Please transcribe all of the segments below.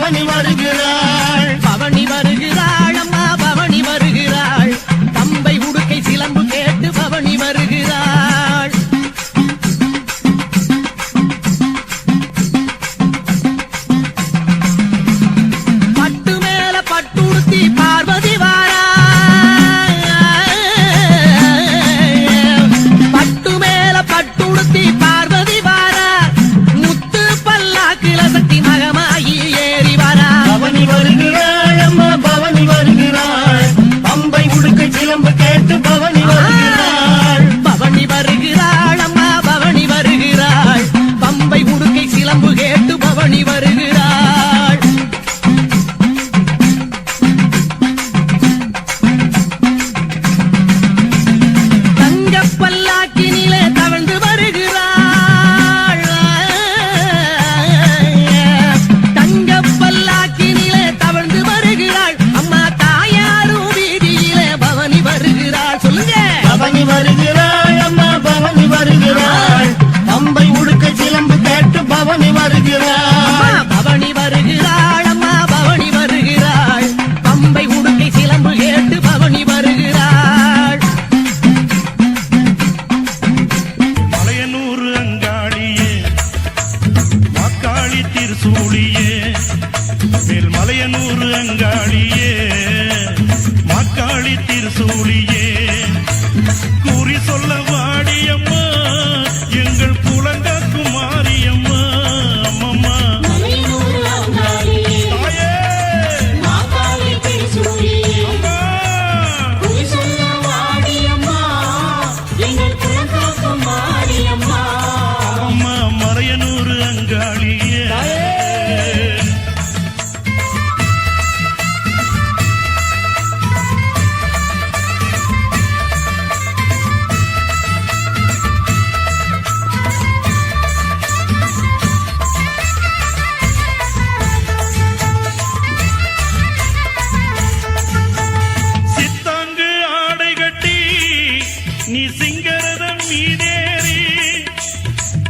பவனி வருகிறாள். பவனி வருகிறாள் அம்மா பவனி வருகிறாள். பம்பை உடுக்கை சிலம்பு கேட்டு பவனி வருகிறாள். பட்டு மேல பட்டுடுத்தி பார்வதி வாரா. பட்டு மேல பட்டுடுத்தி பார்வதி வாரா. முத்து பல்லாக்குல சக்தி மகமாயி ஏறி வாரா. பவனி வருகிறாள் அம்மா பவனி வருகிறாள். பம்பை உடுக்கை சிலம்பு கேட்டு பவனி வருகிறாள். பவனி வருகிறாள் அம்மா பவனி வருகிறாள். பம்பை உடுக்கை சிலம்பு கேட்டு பவனி வருகிறாள். தங்க பல்லாக்கினிலே தவழ்ந்து வருகிறாள். தங்க பல்லாக்கினிலே தவழ்ந்து வருகிறாள். அம்மா தாயாரும் வீதியிலே பவனி வருகிறாள். சொல்லுங்க. பவனி வருகிறாள் அம்மா பவனி வருகிறாள். பம்பை உடுக்கை சிலம்பு கேட்டு பவனி வருகிறாள். அம்மா பவனி வருகிறாள் அம்மா பவனி வருகிறாள். பம்பை உடுக்கை சிலம்பு கேட்டு பவனி வருகிறாள். மலையனூர் அங்காளியே மாக்காளி திருசூழியே மேல் மலையனூர் அங்காளியே மாக்காளி திருசூழியே கூறி சொல்ல வாடியம்மா எங்கள் குலங்காக்கும் மாரியம்மா அம்மம்மா தாயே அம்மா அம்மா மலையனூர் அங்காளியே சித்தாங்கு ஆடை கட்டி நீ சிங்கரதம் மீதேறி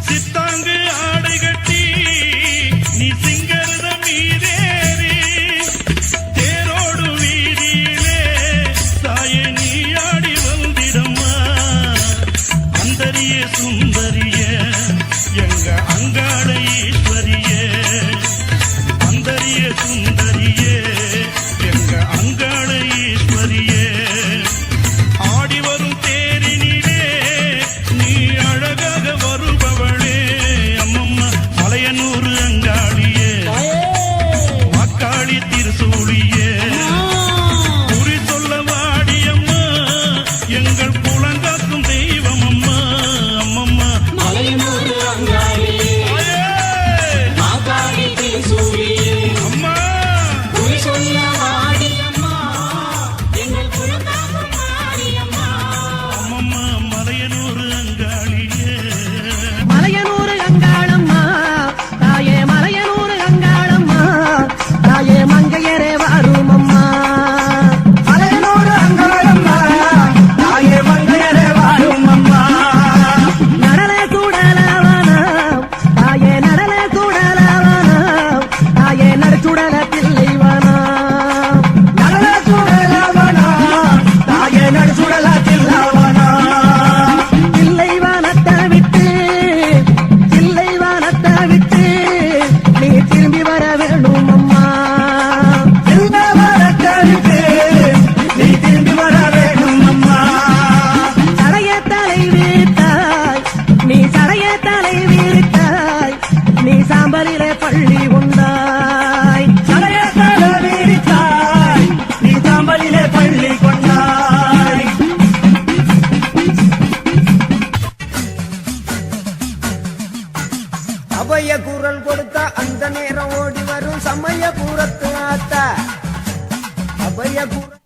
சித்தாங்கு ஆடை கட்டி நீ சிங்கரதம் மீதேறி தேரோடு வீதியிலே தாயே நீ ஆடி வந்திடம்மா அந்தரிய சுந்தரிய எங்க அங்காள ஈஸ்வரியே அந்தரிய சுந்தரியே எங்க அங்காள ஈஸ்வரியே ஆடி வரும் தேரினிலே நீ அழகாக வருபவளே அம்மம்மா மலையனூர் அங்காளியே மாக்காளி திருசூழியே குறி சொல்ல வாடியம்மா எங்கள் குலங்காக்கும் தெய்வம் அம்மா அம்மம்மா அம்மா அம்மம்மா மலையனூர் அங்காளியே மலையனூர் அங்காளம்மா தாயே மலையனூர் அங்காளம்மா தாயே மங்கையரே வாரும் அம்மா. மலையனூர் அங்காளம்மா தாயே மங்கையரே வாரும் அம்மா. நடலே சுடலவனம் தாயே நடலே சுடலவனம் தாயே நடுச்சுடல பிள்ளைவனம். நடல சுடலவனா தாயே நடு சுடல தில்லவனா. பிள்ளைவனத்தை விட்டு பிள்ளைவனத்தை விட்டு நீ திரும்பி வர வேணும் அம்மா. தில்ல வரத்தரித்து நீ திரும்பி வர வேணும் அம்மா. சடைய தலை வீழ்த்தாய் நீ சடைய தலை வீழ்த்தாய் நீ சாம்பலிலே பள்ளி உண்டாய். சடைய தல விரித்தாய் நீ சாம்பலிலே பள்ளி கொண்டாய். அபய குரல் கொடுத்த அந்த நேரம் ஓடி வரும் சமய பூரத்து ஆத்த அபய குரல்